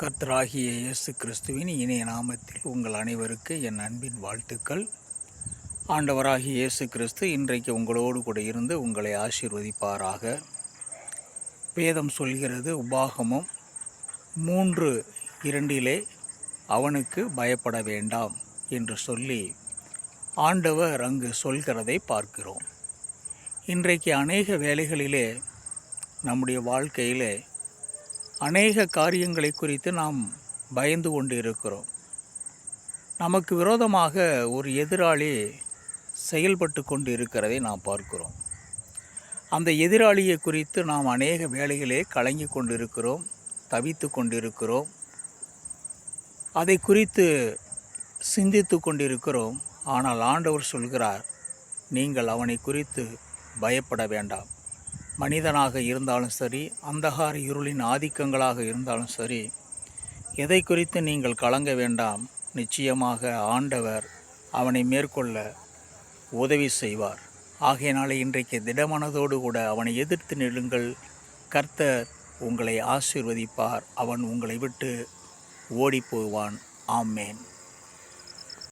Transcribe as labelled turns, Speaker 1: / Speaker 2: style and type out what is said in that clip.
Speaker 1: கர்த்தராகிய இயேசு கிறிஸ்துவின் இனிய நாமத்தில் உங்கள் அனைவருக்கு என் அன்பின் வாழ்த்துக்கள். ஆண்டவராகிய இயேசு கிறிஸ்து இன்றைக்கு உங்களோடு கூட இருந்து உங்களை ஆசீர்வதிப்பாராக. வேதம் சொல்கிறது, உபாகமம் 3:2 அவனுக்கு பயப்பட வேண்டாம் என்று சொல்லி ஆண்டவர் அங்கு சொல்கிறதை பார்க்கிறோம். இன்றைக்கு அநேக வேளைகளிலே நம்முடைய வாழ்க்கையிலே அநேக காரியங்களை குறித்து நாம் பயந்து கொண்டு இருக்கிறோம். நமக்கு விரோதமாக ஒரு எதிராளி செயல்பட்டு கொண்டு இருக்கிறதை நாம் பார்க்கிறோம். அந்த எதிராளியை குறித்து நாம் அநேக வேளைகளே கலங்கி கொண்டிருக்கிறோம், தவித்து கொண்டிருக்கிறோம், அதை குறித்து சிந்தித்து கொண்டிருக்கிறோம். ஆனால் ஆண்டவர் சொல்கிறார், நீங்கள் அவனை குறித்து பயப்பட வேண்டாம். மனிதனாக இருந்தாலும் சரி, அந்தகார இருளின் ஆதிக்கங்களாக இருந்தாலும் சரி, எதை குறித்து நீங்கள் கலங்க வேண்டாம். நிச்சயமாக ஆண்டவர் அவனை மேற்கொள்ள உதவி செய்வார். ஆகையினாலே இன்றைக்கு திடமனதோடு கூட அவனை எதிர்த்து நில்லுங்கள். கர்த்தர் உங்களை ஆசீர்வதிப்பார். அவன் உங்களை விட்டு ஓடி போவான். ஆமேன்.